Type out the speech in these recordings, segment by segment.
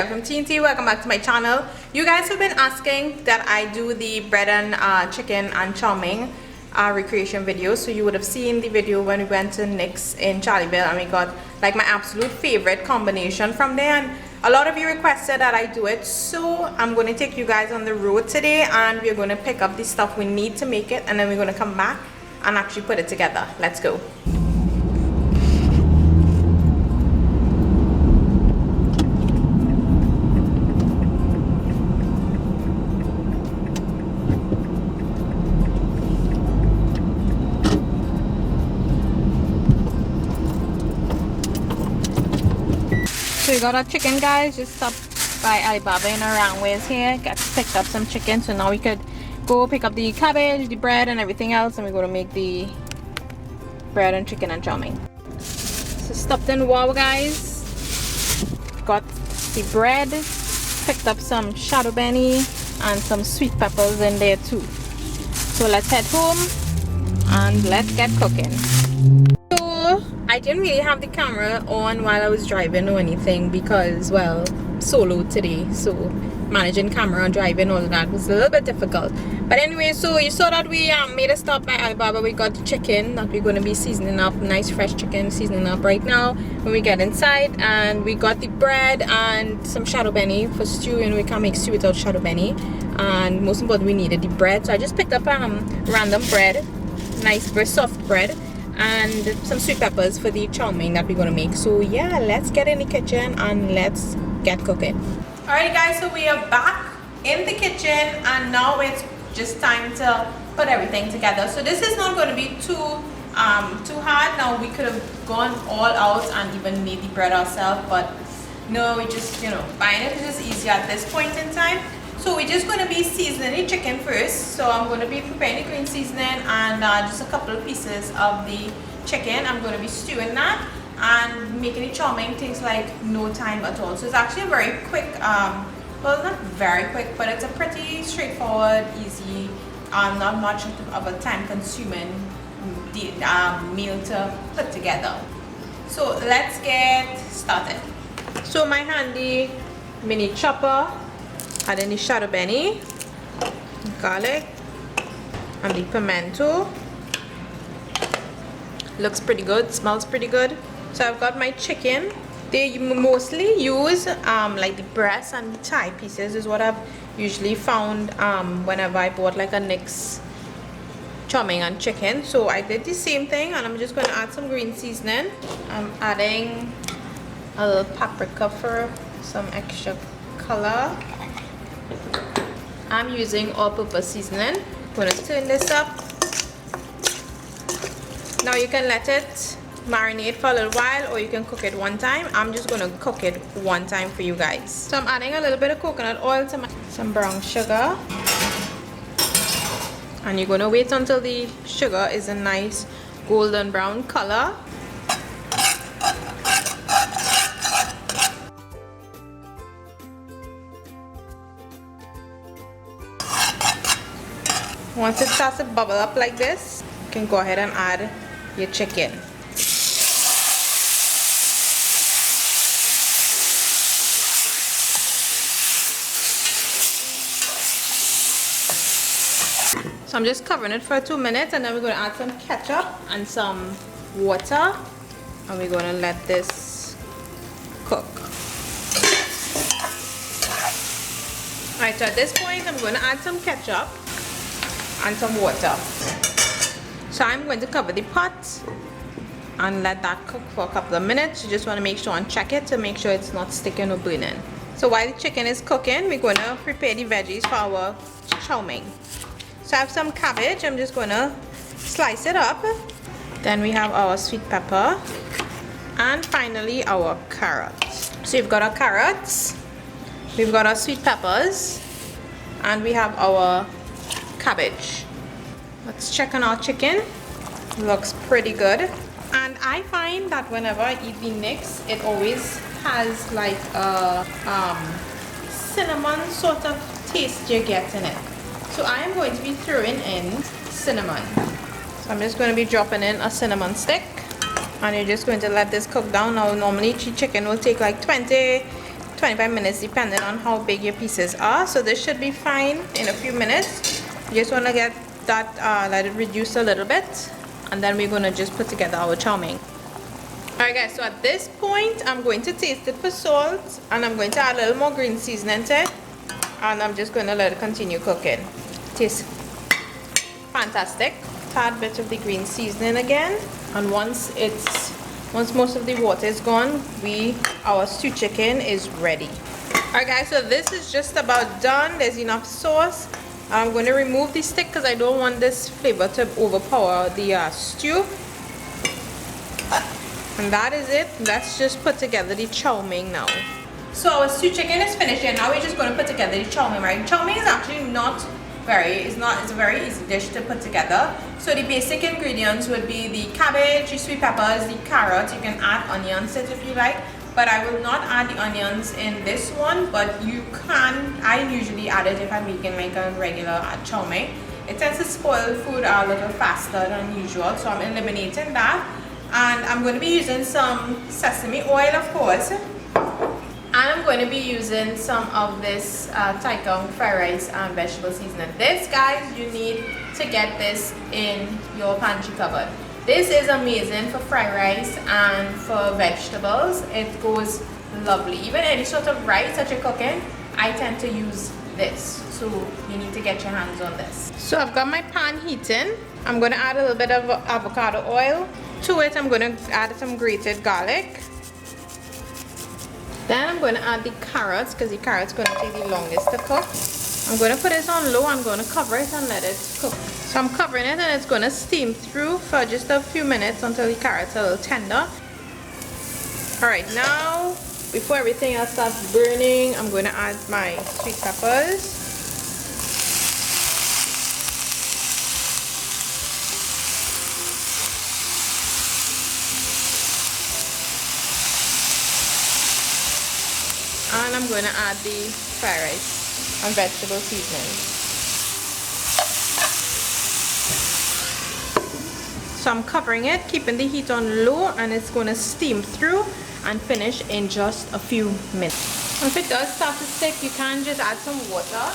Sarah from TNT. Welcome back to my channel. You guys have been asking that I do the bread and chicken and chow mein recreation video. So you would have seen the video when we went to Nick's in Charlieville and we got like my absolute favorite combination from there, and a lot of you requested that I do it. So I'm going to take you guys on the road today and we're going to pick up the stuff we need to make it, and then we're going to come back and actually put it together. Let's go. So we got our chicken, guys. Just stopped by Alibaba in around ways here. Picked up some chicken, so now we could go pick up the cabbage, the bread, and everything else, and we're gonna make the bread and chicken and chow mein. So stopped in Wow, guys. Got the bread. Picked up some shadow benny and some sweet peppers in there too. So let's head home and let's get cooking. I didn't really have the camera on while I was driving or anything because, well, solo today, so managing camera and driving, all of that was a little bit difficult. But anyway, so you saw that we made a stop by Alibaba. We got the chicken that we're going to be seasoning up, nice fresh chicken seasoning up right now when we get inside, and we got the bread and some shadow benny for stew, and we can't make stew without shadow benny, and most importantly we needed the bread, so I just picked up random bread, nice very soft bread, and some sweet peppers for the chow mein that we're gonna make. So yeah, let's get in the kitchen and let's get cooking. Alright guys, so we are back in the kitchen and now it's just time to put everything together. So this is not going to be too hard. Now we could have gone all out and even made the bread ourselves, but no, we just, you know, buying it is just easier at this point in time. So we're just going to be seasoning the chicken first. So I'm going to be preparing the green seasoning and just a couple of pieces of the chicken. I'm going to be stewing that, and making the chow mein takes like no time at all. So it's actually a very quick, well, not very quick, but it's a pretty straightforward, easy, not much of a time consuming meal to put together. So let's get started. So my handy mini chopper, adding the shadow benny, garlic, and the pimento. Looks pretty good, smells pretty good. So I've got my chicken. They mostly use like the breast and the thigh pieces is what I've usually found whenever I bought like a Nick's chow mein and chicken. So I did the same thing, and I'm just going to add some green seasoning. I'm adding a little paprika for some extra color. I'm using all-purpose seasoning. I'm going to turn this up. Now you can let it marinate for a little while, or you can cook it one time. I'm just going to cook it one time for you guys. So I'm adding a little bit of coconut oil to some brown sugar, and you're going to wait until the sugar is a nice golden brown color. Once it starts to bubble up like this, you can go ahead and add your chicken. So I'm just covering it for 2 minutes, and then we're going to add some ketchup and some water, and we're going to let this cook. Alright, so at this point I'm going to add some ketchup and some water. So I'm going to cover the pot and let that cook for a couple of minutes. You just want to make sure and check it to make sure it's not sticking or burning. So while the chicken is cooking, we're going to prepare the veggies for our chow mein. So I have some cabbage. I'm just going to slice it up. Then we have our sweet pepper, and finally our carrots. So we've got our carrots, we've got our sweet peppers, and we have our cabbage. Let's check on our chicken. Looks pretty good. And I find that whenever I eat the Nick's, it always has like a cinnamon sort of taste you get in it. So I am going to be throwing in cinnamon. So I'm just going to be dropping in a cinnamon stick, and you're just going to let this cook down. Now normally chicken will take like 20 25 minutes depending on how big your pieces are. So this should be fine in a few minutes. You just want to get that, let it reduce a little bit, and then we're going to just put together our chow mein. Alright guys, so at this point I'm going to taste it for salt, and I'm going to add a little more green seasoning to it, and I'm just going to let it continue cooking. Tastes fantastic. Tad bit of the green seasoning again, and once most of the water is gone, our stew chicken is ready. Alright guys, so this is just about done. There's enough sauce. I'm going to remove the stick because I don't want this flavor to overpower the stew. And that is it. Let's just put together the chow mein now. So our stew chicken is finished here. Now we're just going to put together the chow mein, right? Chow mein is actually it's a very easy dish to put together. So the basic ingredients would be the cabbage, the sweet peppers, the carrots. You can add onions if you like, but I will not add the onions in this one, but you can. I usually add it if I'm making like a regular chow mein. It tends to spoil food a little faster than usual, so I'm eliminating that. And I'm going to be using some sesame oil, of course. I'm going to be using some of this Thai fried rice and vegetable seasoning. This, guys, you need to get this in your pantry cupboard. This is amazing for fried rice and for vegetables. It goes lovely. Even any sort of rice that you're cooking, I tend to use this. So you need to get your hands on this. So I've got my pan heating. I'm going to add a little bit of avocado oil. To it, I'm going to add some grated garlic. Then I'm going to add the carrots, because the carrots are going to take the longest to cook. I'm going to put it on low. I'm going to cover it and let it cook. So I'm covering it, and it's going to steam through for just a few minutes until the carrots are a little tender. Alright, now before everything else starts burning, I'm going to add my sweet peppers. And I'm going to add the fried rice and vegetable seasoning. So I'm covering it, keeping the heat on low, and it's going to steam through and finish in just a few minutes. If it does start to stick, you can just add some water.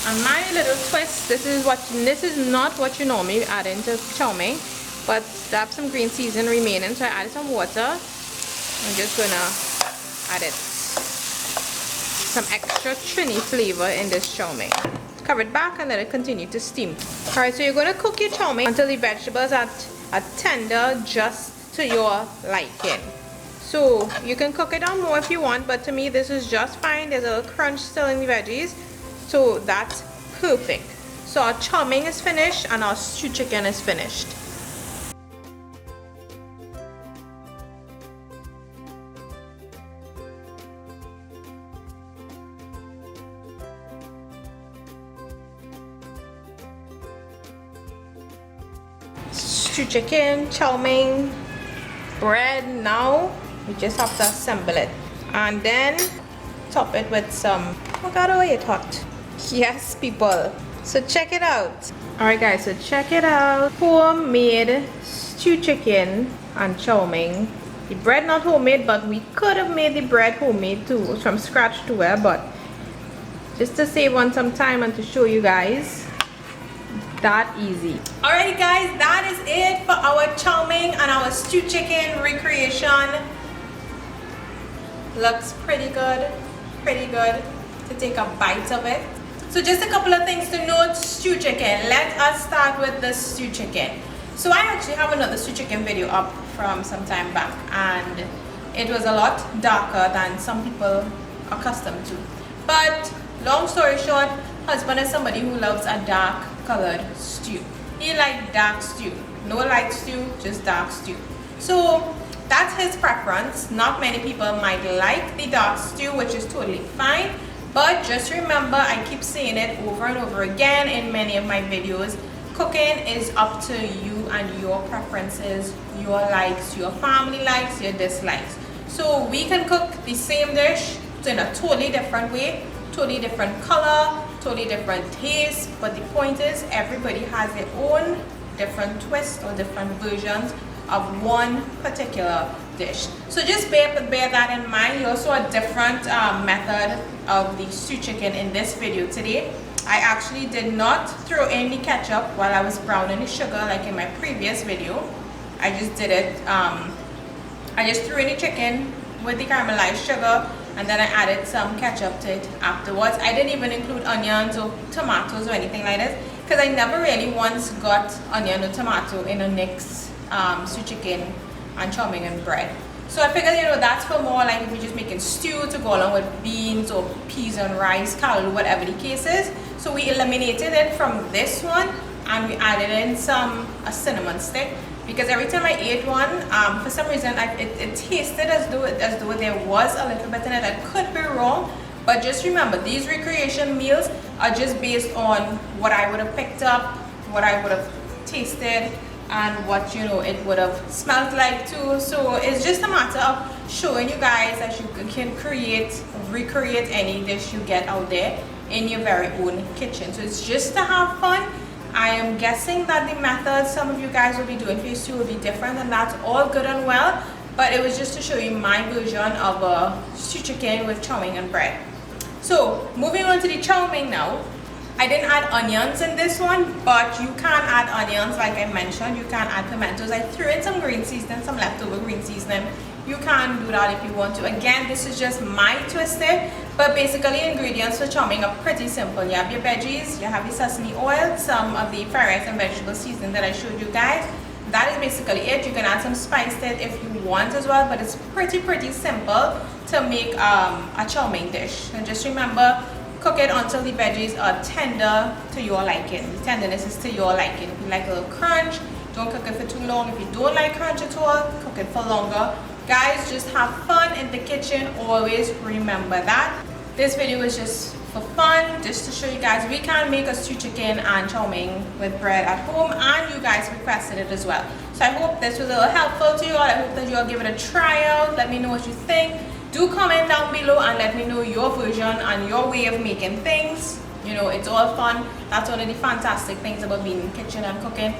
And my little twist, this is not what you normally add into chow mein, but I have some green seasoning remaining, so I added some water. I'm just going to add it. Some extra Trini flavor in this chow mein. Cover it back and let it continue to steam. Alright, so you're going to cook your chow mein until the vegetables are tender, just to your liking. So you can cook it on more if you want, but to me this is just fine. There's a little crunch still in the veggies, so that's perfect. So our chow mein is finished and our stew chicken is finished. Stew chicken, chow mein, bread. Now we just have to assemble it and then top it with some avocado. It's hot. Yes, people. So check it out. Alright guys, so check it out. Homemade stew chicken and chow mein. The bread not homemade, but we could have made the bread homemade too, from scratch too, but just to save on some time and to show you guys. That easy. Alright guys, that is it for our chow mein and our stew chicken recreation. Looks pretty good to take a bite of it. So just a couple of things to note. Stew chicken, let us start with the stew chicken. So I actually have another stew chicken video up from some time back, and it was a lot darker than some people are accustomed to. But long story short, husband is somebody who loves a dark colored stew. He likes dark stew. No light stew, just dark stew. So that's his preference. Not many people might like the dark stew, which is totally fine. But just remember, I keep saying it over and over again in many of my videos, cooking is up to you and your preferences, your likes, your family likes, your dislikes. So we can cook the same dish in a totally different way, totally different color, totally different taste, but the point is everybody has their own different twist or different versions of one particular dish. So just bear that in mind. You also a different method of the stew chicken in this video today. I actually did not throw in the ketchup while I was browning the sugar like in my previous video. I just did it, I just threw in the chicken with the caramelized sugar, and then I added some ketchup to it afterwards. I didn't even include onions or tomatoes or anything like this, because I never really once got onion or tomato in a mixed stew chicken and chow mein and bread. So I figured, you know, that's for more like if you're just making stew to go along with beans or peas and rice, callaloo, whatever the case is. So we eliminated it from this one, and we added in a cinnamon stick, because every time I ate one, for some reason it tasted as though there was a little bit in it. I could be wrong, but just remember, these recreation meals are just based on what I would have picked up, what I would have tasted, and what, you know, it would have smelled like too. So it's just a matter of showing you guys that you can recreate any dish you get out there in your very own kitchen. So it's just to have fun. I am guessing that the method some of you guys will be doing for your stew will be different, and that's all good and well, but it was just to show you my version of a stew chicken with chow mein and bread. So moving on to the chow mein now. I didn't add onions in this one, but you can add onions like I mentioned. You can add pimentos. I threw in some green seasoning, some leftover green seasoning. You can do that if you want to. Again, this is just my twist there, but basically ingredients for chow mein are pretty simple. You have your veggies, you have your sesame oil, some of the fried rice and vegetable seasoning that I showed you guys. That is basically it. You can add some spice to it if you want as well, but it's pretty simple to make a chow mein dish. And just remember, cook it until the veggies are tender to your liking. The tenderness is to your liking. If you like a little crunch, don't cook it for too long. If you don't like crunch at all, cook it for longer. Guys, just have fun in the kitchen. Always remember that. This video is just for fun, just to show you guys we can make a stew chicken and chow mein with bread at home, and you guys requested it as well. So I hope this was a little helpful to you all. I hope that you all give it a try out. Let me know what you think. Do comment down below and let me know your version and your way of making things. You know, it's all fun. That's one of the fantastic things about being in the kitchen and cooking.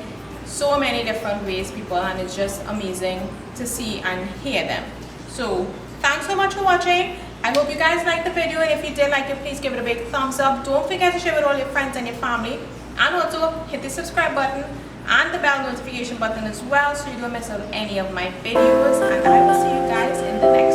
So many different ways, people, and it's just amazing to see and hear them. So thanks so much for watching. I hope you guys liked the video, and if you did like it, please give it a big thumbs up. Don't forget to share with all your friends and your family, and also hit the subscribe button and the bell notification button as well, so you don't miss out any of my videos. And I will see you guys in the next